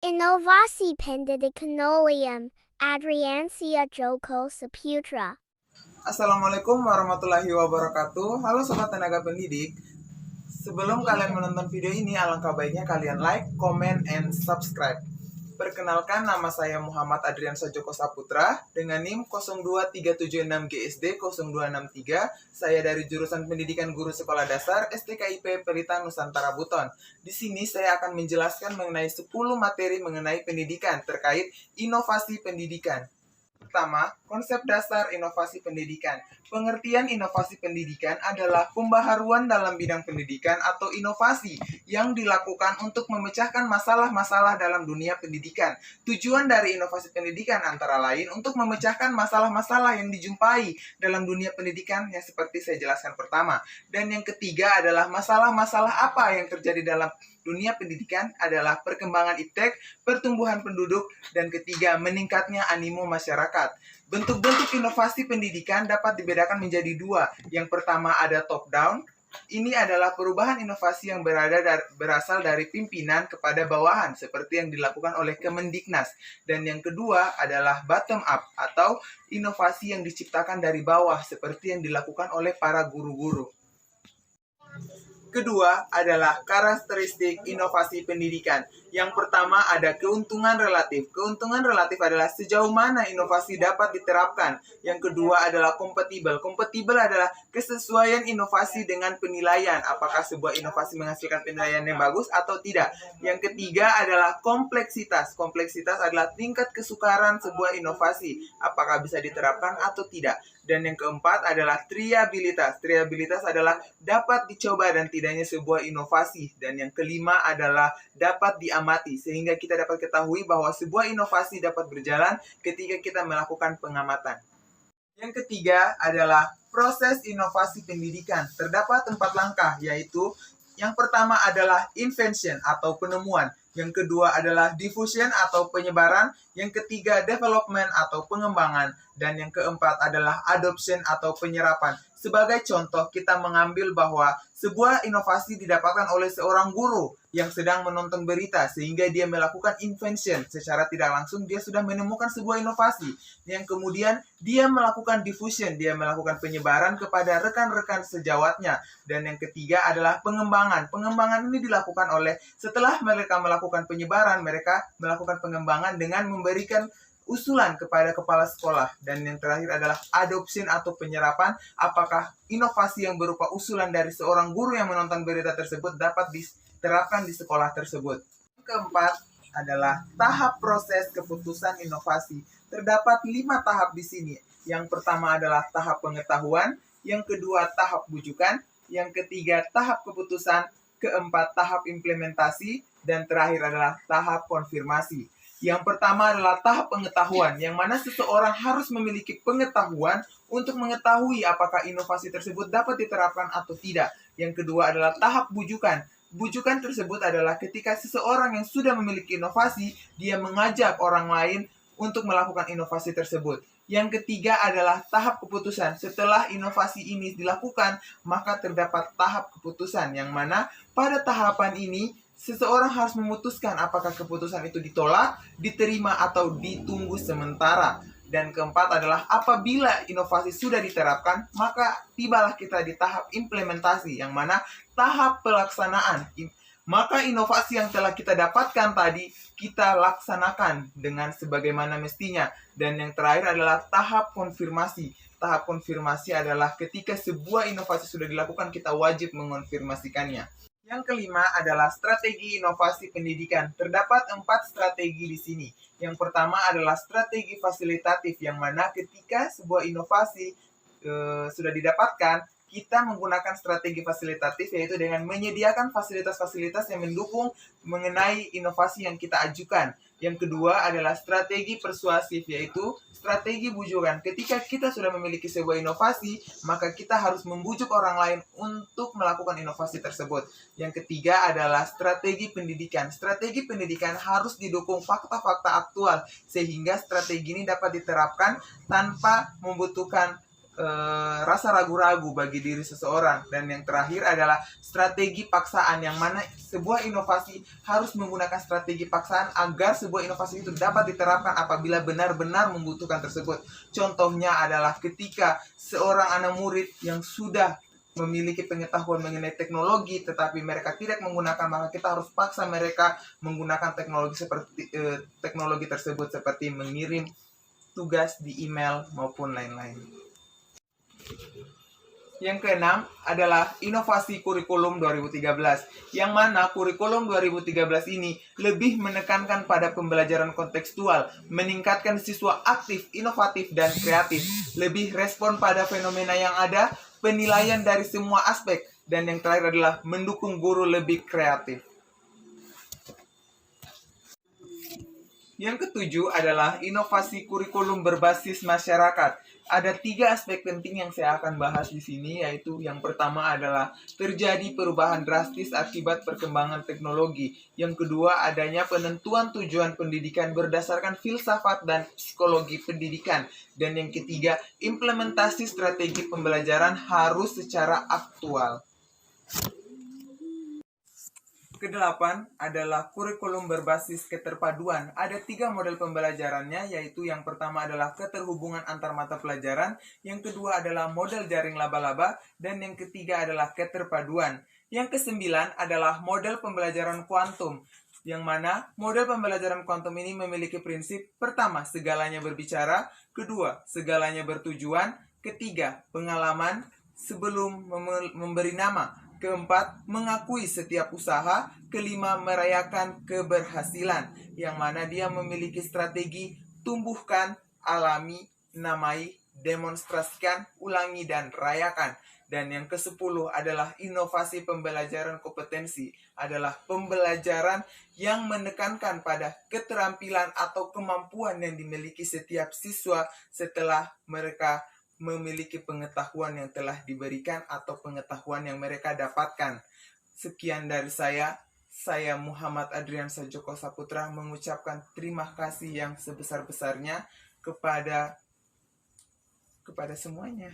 Inovasi Pendidikanolium, Adriansia Joko Saputra. Assalamualaikum warahmatullahi wabarakatuh. Halo Sobat Tenaga Pendidik. Sebelum kalian menonton video ini, alangkah baiknya kalian like, comment, and subscribe. Perkenalkan, nama saya Muhammad Adriansa Joko Saputra dengan NIM 02376GSD 0263. Saya dari jurusan Pendidikan Guru Sekolah Dasar STKIP Pelita Nusantara Buton. Di sini saya akan menjelaskan mengenai 10 materi mengenai pendidikan terkait inovasi pendidikan. Pertama, konsep dasar inovasi pendidikan. Pengertian inovasi pendidikan adalah pembaharuan dalam bidang pendidikan atau inovasi yang dilakukan untuk memecahkan masalah-masalah dalam dunia pendidikan. Tujuan dari inovasi pendidikan antara lain untuk memecahkan masalah-masalah yang dijumpai dalam dunia pendidikan yang seperti saya jelaskan pertama. Dan yang ketiga adalah masalah-masalah apa yang terjadi dalam dunia pendidikan adalah perkembangan iptek, pertumbuhan penduduk, dan ketiga, meningkatnya animo masyarakat. Bentuk-bentuk inovasi pendidikan dapat dibedakan menjadi dua. Yang pertama ada top-down. Ini adalah perubahan inovasi yang berasal dari pimpinan kepada bawahan, seperti yang dilakukan oleh Kemendiknas. Dan yang kedua adalah bottom-up, atau inovasi yang diciptakan dari bawah, seperti yang dilakukan oleh para guru-guru. Kedua adalah karakteristik inovasi pendidikan. Yang pertama ada keuntungan relatif. Keuntungan relatif adalah sejauh mana inovasi dapat diterapkan. Yang kedua adalah kompatibel. Kompatibel adalah kesesuaian inovasi dengan penilaian. Apakah sebuah inovasi menghasilkan penilaian yang bagus atau tidak. Yang ketiga adalah kompleksitas. Kompleksitas adalah tingkat kesukaran sebuah inovasi. Apakah bisa diterapkan atau tidak. Dan yang keempat adalah triabilitas. Triabilitas adalah dapat dicoba dan tidaknya sebuah inovasi. Dan yang kelima adalah dapat diamati. Sehingga kita dapat ketahui bahwa sebuah inovasi dapat berjalan ketika kita melakukan pengamatan. Yang ketiga adalah proses inovasi pendidikan. Terdapat 4 langkah, yaitu yang pertama adalah invention atau penemuan. Yang kedua adalah diffusion atau penyebaran. Yang ketiga development atau pengembangan. Dan yang keempat adalah adoption atau penyerapan. Sebagai contoh, kita mengambil bahwa sebuah inovasi didapatkan oleh seorang guru yang sedang menonton berita sehingga dia melakukan invention. Secara tidak langsung dia sudah menemukan sebuah inovasi. Yang kemudian dia melakukan diffusion, dia melakukan penyebaran kepada rekan-rekan sejawatnya. Dan yang ketiga adalah pengembangan. Pengembangan ini dilakukan oleh setelah mereka melakukan penyebaran, mereka melakukan pengembangan dengan memberikan usulan kepada kepala sekolah. Dan yang terakhir adalah adoption atau penyerapan. Apakah inovasi yang berupa usulan dari seorang guru yang menonton berita tersebut dapat diterapkan di sekolah tersebut. Yang keempat adalah tahap proses keputusan inovasi. Terdapat 5 tahap di sini. Yang pertama adalah tahap pengetahuan, yang kedua tahap bujukan, yang ketiga tahap keputusan, keempat tahap implementasi, dan terakhir adalah tahap konfirmasi. Yang pertama adalah tahap pengetahuan, yang mana seseorang harus memiliki pengetahuan untuk mengetahui apakah inovasi tersebut dapat diterapkan atau tidak. Yang kedua adalah tahap bujukan. Bujukan tersebut adalah ketika seseorang yang sudah memiliki inovasi, dia mengajak orang lain untuk melakukan inovasi tersebut. Yang ketiga adalah tahap keputusan. Setelah inovasi ini dilakukan, maka terdapat tahap keputusan, yang mana pada tahapan ini seseorang harus memutuskan apakah keputusan itu ditolak, diterima, atau ditunggu sementara. Dan keempat adalah apabila inovasi sudah diterapkan, maka tibalah kita di tahap implementasi, yang mana tahap pelaksanaan. Maka inovasi yang telah kita dapatkan tadi, kita laksanakan dengan sebagaimana mestinya. Dan yang terakhir adalah tahap konfirmasi. Tahap konfirmasi adalah ketika sebuah inovasi sudah dilakukan, kita wajib mengonfirmasikannya. Yang kelima adalah strategi inovasi pendidikan. Terdapat 4 strategi di sini. Yang pertama adalah strategi fasilitatif, yang mana ketika sebuah inovasi sudah didapatkan, kita menggunakan strategi fasilitatif, yaitu dengan menyediakan fasilitas-fasilitas yang mendukung mengenai inovasi yang kita ajukan. Yang kedua adalah strategi persuasif, yaitu strategi bujukan. Ketika kita sudah memiliki sebuah inovasi, maka kita harus membujuk orang lain untuk melakukan inovasi tersebut. Yang ketiga adalah strategi pendidikan. Strategi pendidikan harus didukung fakta-fakta aktual, sehingga strategi ini dapat diterapkan tanpa membutuhkan rasa ragu-ragu bagi diri seseorang. Dan yang terakhir adalah strategi paksaan, yang mana sebuah inovasi harus menggunakan strategi paksaan agar sebuah inovasi itu dapat diterapkan apabila benar-benar membutuhkan tersebut. Contohnya adalah ketika seorang anak murid yang sudah memiliki pengetahuan mengenai teknologi tetapi mereka tidak menggunakan, maka kita harus paksa mereka menggunakan teknologi tersebut seperti mengirim tugas di email maupun lain-lain. Yang keenam adalah inovasi kurikulum 2013, yang mana kurikulum 2013 ini lebih menekankan pada pembelajaran kontekstual, meningkatkan siswa aktif, inovatif, dan kreatif, lebih respon pada fenomena yang ada, penilaian dari semua aspek, dan yang terakhir adalah mendukung guru lebih kreatif. Yang ketujuh adalah inovasi kurikulum berbasis masyarakat. Ada 3 aspek penting yang saya akan bahas di sini, yaitu yang pertama adalah terjadi perubahan drastis akibat perkembangan teknologi. Yang kedua, adanya penentuan tujuan pendidikan berdasarkan filsafat dan psikologi pendidikan. Dan yang ketiga, implementasi strategi pembelajaran harus secara aktual. Kedelapan adalah kurikulum berbasis keterpaduan. Ada 3 model pembelajarannya, yaitu yang pertama adalah keterhubungan antar mata pelajaran, yang kedua adalah model jaring laba-laba, dan yang ketiga adalah keterpaduan. Yang kesembilan adalah model pembelajaran kuantum, yang mana model pembelajaran kuantum ini memiliki prinsip pertama, segalanya berbicara, kedua, segalanya bertujuan, ketiga, pengalaman sebelum memberi nama, keempat, mengakui setiap usaha. Kelima, merayakan keberhasilan, yang mana dia memiliki strategi tumbuhkan, alami, namai, demonstrasikan, ulangi, dan rayakan. Dan yang ke-10 adalah inovasi pembelajaran kompetensi, adalah pembelajaran yang menekankan pada keterampilan atau kemampuan yang dimiliki setiap siswa setelah mereka memiliki pengetahuan yang telah diberikan atau pengetahuan yang mereka dapatkan. Sekian dari saya Muhammad Adriansa Joko Saputra mengucapkan terima kasih yang sebesar-besarnya kepada semuanya.